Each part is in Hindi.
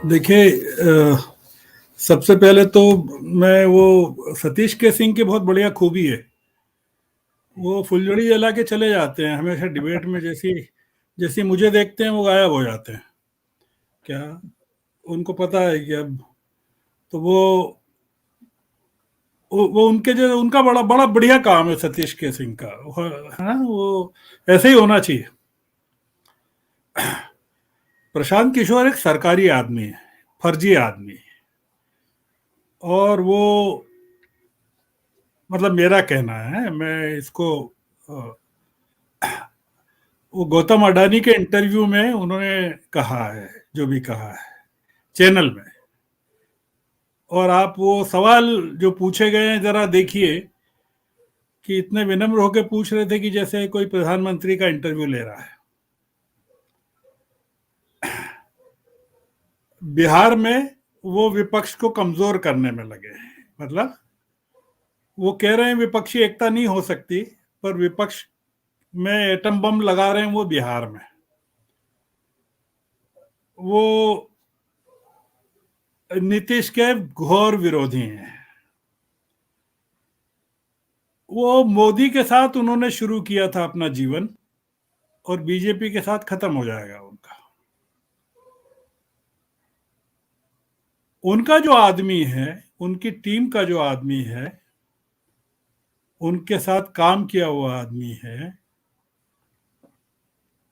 देखिए, सबसे पहले तो मैं वो सतीश के सिंह की बहुत बढ़िया खूबी है। वो फुलझड़ी जला के चले जाते हैं हमेशा डिबेट में, जैसी जैसी मुझे देखते हैं वो गायब हो जाते हैं। क्या उनको पता है कि अब तो वो उनके जो उनका बड़ा बड़ा बढ़िया काम है सतीश के सिंह का, है ना? वो ऐसे ही होना चाहिए। प्रशांत किशोर एक सरकारी आदमी है, फर्जी आदमी है। और वो, मतलब मेरा कहना है, मैं इसको अ, वो गौतम अडानी के इंटरव्यू में उन्होंने कहा है, जो भी कहा है चैनल में। और आप वो सवाल जो पूछे गए हैं जरा देखिए, कि इतने विनम्र होकर पूछ रहे थे कि जैसे कोई प्रधानमंत्री का इंटरव्यू ले रहा है। बिहार में वो विपक्ष को कमजोर करने में लगे हैं। मतलब वो कह रहे हैं विपक्षी एकता नहीं हो सकती, पर विपक्ष में एटम बम लगा रहे हैं वो बिहार में। वो नीतीश के घोर विरोधी हैं। वो मोदी के साथ उन्होंने शुरू किया था अपना जीवन, और बीजेपी के साथ खत्म हो जाएगा उनका। उनका जो आदमी है, उनकी टीम का जो आदमी है, उनके साथ काम किया हुआ आदमी है,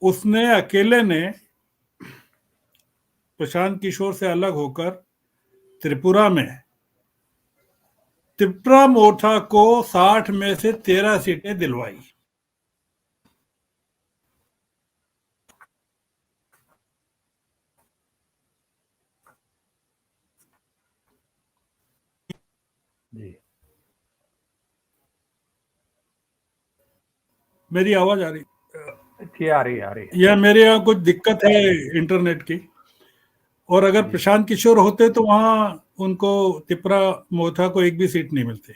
उसने अकेले ने प्रशांत किशोर से अलग होकर त्रिपुरा में त्रिपुरा मोर्चा को 60 में से 13 सीटें दिलवाई। जी मेरी आवाज आ रही? जी, आ रही है। या मेरे यहाँ कुछ दिक्कत है इंटरनेट की। और अगर जी प्रशांत किशोर होते तो वहां उनको त्रिपुरा मोर्चा को एक भी सीट नहीं मिलती।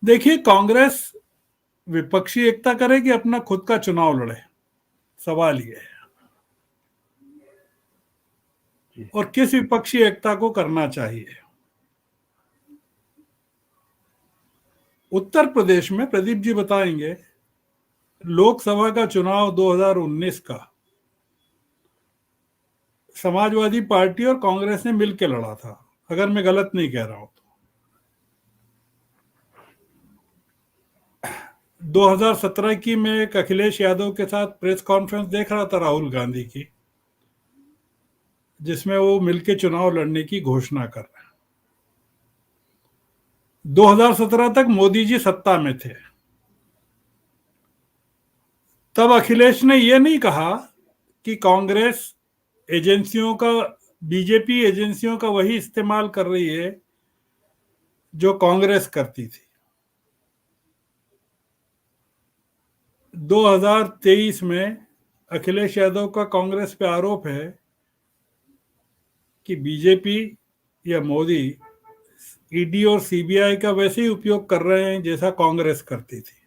देखिए, कांग्रेस विपक्षी एकता करे कि अपना खुद का चुनाव लड़े, सवाल ये है। जी और किस विपक्षी एकता को करना चाहिए? उत्तर प्रदेश में प्रदीप जी बताएंगे, लोकसभा का चुनाव 2019 का समाजवादी पार्टी और कांग्रेस ने मिलकर लड़ा था, अगर मैं गलत नहीं कह रहा हूं तो। 2017 की मैं एक अखिलेश यादव के साथ प्रेस कॉन्फ्रेंस देख रहा था राहुल गांधी की, जिसमें वो मिलके चुनाव लड़ने की घोषणा कर रहे हैं। 2017 तक मोदी जी सत्ता में थे। तब अखिलेश ने यह नहीं कहा कि कांग्रेस एजेंसियों का, बीजेपी एजेंसियों का वही इस्तेमाल कर रही है जो कांग्रेस करती थी। 2023 में अखिलेश यादव का कांग्रेस पे आरोप है कि बीजेपी या मोदी ईडी और सीबीआई का वैसे ही उपयोग कर रहे हैं जैसा कांग्रेस करती थी।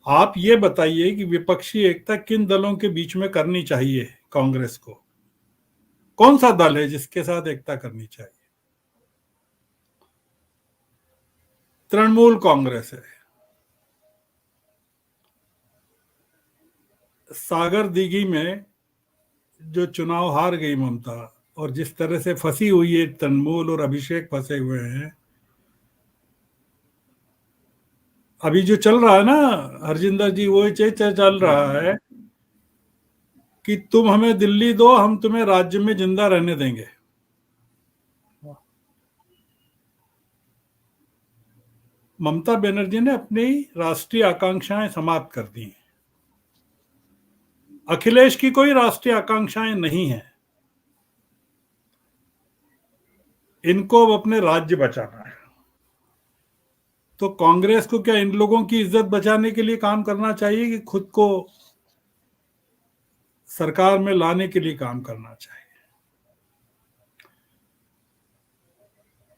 आप ये बताइए कि विपक्षी एकता किन दलों के बीच में करनी चाहिए कांग्रेस को? कौन सा दल है जिसके साथ एकता करनी चाहिए? तृणमूल कांग्रेस है। सागर दीघी में जो चुनाव हार गई ममता, और जिस तरह से फंसी हुई है तृणमूल और अभिषेक फंसे हुए हैं, अभी जो चल रहा है ना, हरजिंदर जी, वो चल रहा है कि तुम हमें दिल्ली दो, हम तुम्हें राज्य में जिंदा रहने देंगे। ममता बनर्जी ने अपनी राष्ट्रीय आकांक्षाएं समाप्त कर दी। अखिलेश की कोई राष्ट्रीय आकांक्षाएं नहीं है। इनको अब अपने राज्य बचाना है। तो कांग्रेस को क्या इन लोगों की इज्जत बचाने के लिए काम करना चाहिए कि खुद को सरकार में लाने के लिए काम करना चाहिए?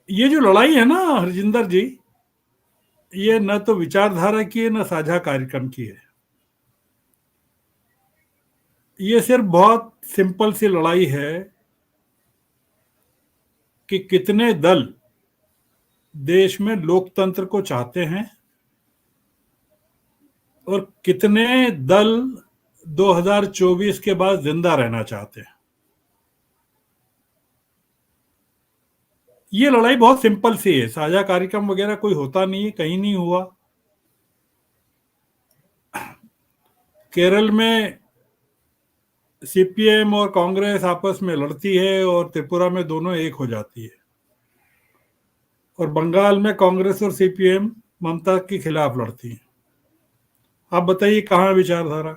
ये जो लड़ाई है ना हरजिंदर जी, ये न तो विचारधारा की है, न साझा कार्यक्रम की है। ये सिर्फ बहुत सिंपल सी लड़ाई है कि कितने दल देश में लोकतंत्र को चाहते हैं और कितने दल 2024 के बाद जिंदा रहना चाहते हैं। ये लड़ाई बहुत सिंपल सी है, साझा कार्यक्रम वगैरह कोई होता नहीं है, कहीं नहीं हुआ। केरल में सीपीएम और कांग्रेस आपस में लड़ती है और त्रिपुरा में दोनों एक हो जाती है, और बंगाल में कांग्रेस और सीपीएम ममता के खिलाफ लड़ती है। आप बताइए कहाँ विचारधारा?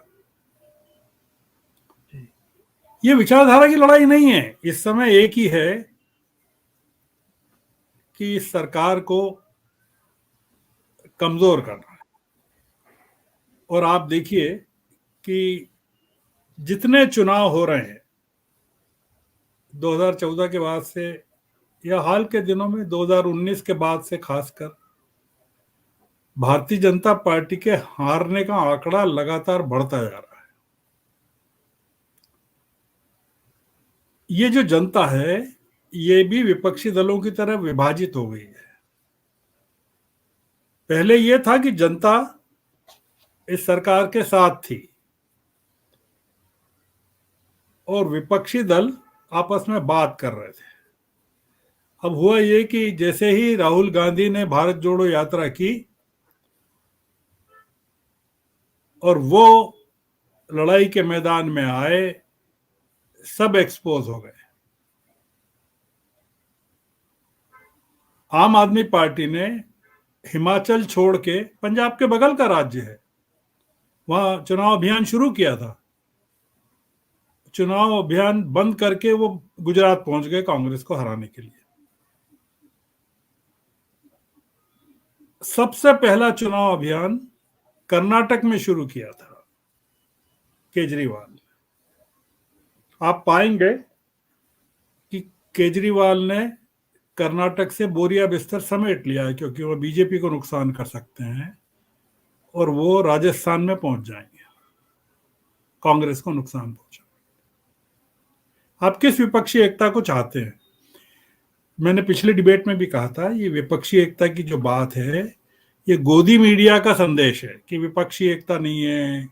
ये विचारधारा की लड़ाई नहीं है, इस समय एक ही है कि इस सरकार को कमजोर करना है। और आप देखिए कि जितने चुनाव हो रहे हैं 2014 के बाद से या हाल के दिनों में 2019 के बाद से, खासकर भारतीय जनता पार्टी के हारने का आंकड़ा लगातार बढ़ता जा रहा है। ये जो जनता है ये भी विपक्षी दलों की तरह विभाजित हो गई है। पहले ये था कि जनता इस सरकार के साथ थी और विपक्षी दल आपस में बात कर रहे थे। अब हुआ ये कि जैसे ही राहुल गांधी ने भारत जोड़ो यात्रा की और वो लड़ाई के मैदान में आए, सब एक्सपोज हो गए। आम आदमी पार्टी ने हिमाचल छोड़ के, पंजाब के बगल का राज्य है, वहां चुनाव अभियान शुरू किया था। चुनाव अभियान बंद करके वो गुजरात पहुंच गए कांग्रेस को हराने के लिए। सबसे पहला चुनाव अभियान कर्नाटक में शुरू किया था केजरीवाल ने। आप पाएंगे कि केजरीवाल ने कर्नाटक से बोरिया बिस्तर समेट लिया है, क्योंकि वो बीजेपी को नुकसान कर सकते हैं और वो राजस्थान में पहुंच जाएंगे, कांग्रेस को नुकसान पहुंचा। आप किस विपक्षी एकता को चाहते हैं? मैंने पिछले डिबेट में भी कहा था, ये विपक्षी एकता की जो बात है ये गोदी मीडिया का संदेश है कि विपक्षी एकता नहीं है,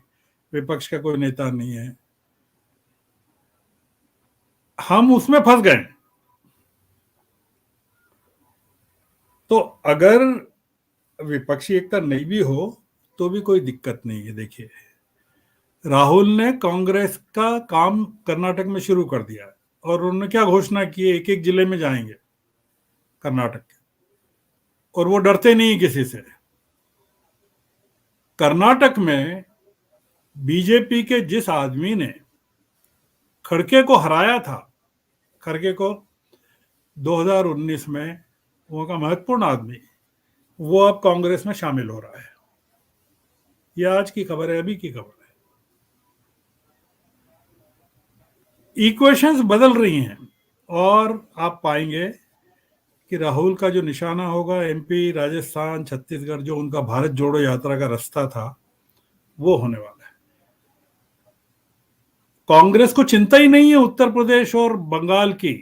विपक्ष का कोई नेता नहीं है। हम उसमें फंस गए। तो अगर विपक्षी एकता नहीं भी हो तो भी कोई दिक्कत नहीं है। देखिए, राहुल ने कांग्रेस का काम कर्नाटक में शुरू कर दिया है और उन्होंने क्या घोषणा की है, एक एक जिले में जाएंगे कर्नाटक के, और वो डरते नहीं किसी से। कर्नाटक में बीजेपी के जिस आदमी ने खड़गे को हराया था, खड़गे को 2019 में, वो का महत्वपूर्ण आदमी, वो अब कांग्रेस में शामिल हो रहा है। यह आज की खबर है, अभी की खबर है। इक्वेशंस बदल रही हैं और आप पाएंगे कि राहुल का जो निशाना होगा एमपी, राजस्थान, छत्तीसगढ़, जो उनका भारत जोड़ो यात्रा का रास्ता था, वो होने वाला है। कांग्रेस को चिंता ही नहीं है उत्तर प्रदेश और बंगाल की।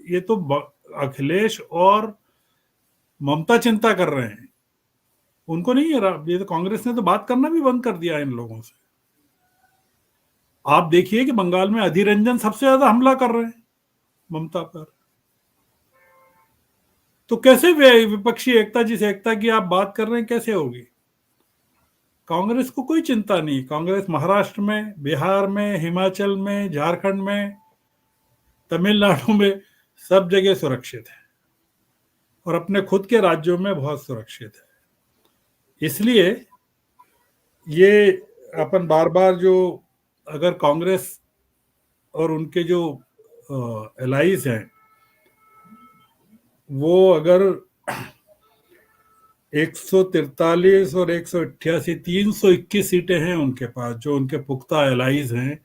ये तो अखिलेश और ममता चिंता कर रहे हैं, उनको नहीं है। ये तो कांग्रेस ने तो बात करना भी बंद कर दिया इन लोगों से। आप देखिए कि बंगाल में अधीर रंजन सबसे ज्यादा हमला कर रहे हैं ममता पर। तो कैसे विपक्षी एकता, जिस एकता की आप बात कर रहे हैं, कैसे होगी? कांग्रेस को कोई चिंता नहीं। कांग्रेस महाराष्ट्र में, बिहार में, हिमाचल में, झारखंड में, तमिलनाडु में, सब जगह सुरक्षित है और अपने खुद के राज्यों में बहुत सुरक्षित है। इसलिए ये अपन बार बार जो, अगर कांग्रेस और उनके जो एलाइज हैं वो अगर 143 और 188, 321 सीटें हैं उनके पास, जो उनके पुख्ता एलाइज हैं,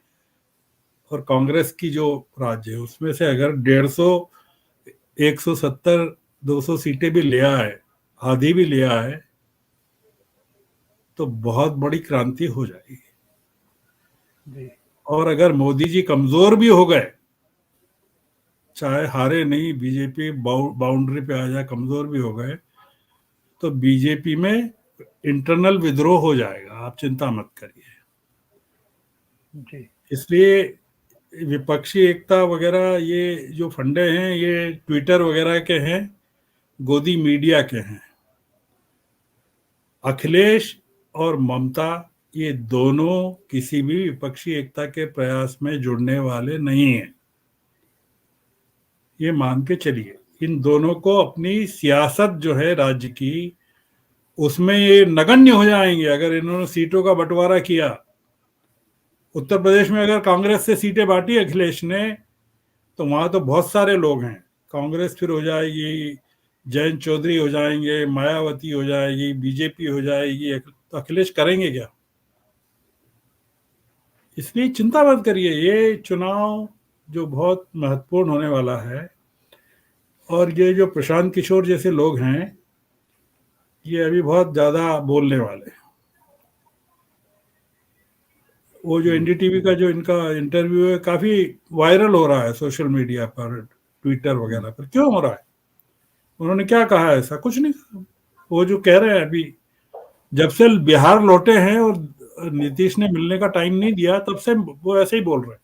और कांग्रेस की जो राज्य है उसमें से अगर 150, 170, 200 सीटें भी ले आए, आधी भी ले आए, तो बहुत बड़ी क्रांति हो जाएगी। जी। और अगर मोदी जी कमजोर भी हो गए, चाहे हारे नहीं, बीजेपी बाउंड्री पे आ जाए, कमजोर भी हो गए, तो बीजेपी में इंटरनल विद्रोह हो जाएगा, आप चिंता मत करिए। जी। इसलिए विपक्षी एकता वगैरह ये जो फंडे हैं, ये ट्विटर वगैरह के हैं, गोदी मीडिया के हैं। अखिलेश और ममता ये दोनों किसी भी विपक्षी एकता के प्रयास में जुड़ने वाले नहीं हैं, ये मान के चलिए। इन दोनों को अपनी सियासत जो है राज्य की, उसमें ये नगण्य हो जाएंगे अगर इन्होंने सीटों का बंटवारा किया। उत्तर प्रदेश में अगर कांग्रेस से सीटें बांटी अखिलेश ने, तो वहां तो बहुत सारे लोग हैं। कांग्रेस फिर हो जाएगी, जयंत चौधरी हो जाएंगे, मायावती हो जाएगी, बीजेपी हो जाएगी, तो अखिलेश करेंगे क्या? इसलिए चिंता मत करिए, ये चुनाव जो बहुत महत्वपूर्ण होने वाला है, और ये जो प्रशांत किशोर जैसे लोग हैं, ये अभी बहुत ज्यादा बोलने वाले हैं। वो जो एनडीटीवी का जो इनका इंटरव्यू है, काफी वायरल हो रहा है सोशल मीडिया पर, ट्विटर वगैरह पर। क्यों हो रहा है? उन्होंने क्या कहा? ऐसा कुछ नहीं कहा। वो जो कह रहे हैं अभी, जब से बिहार लौटे हैं और नीतीश ने मिलने का टाइम नहीं दिया, तब से वो ऐसे ही बोल रहे हैं।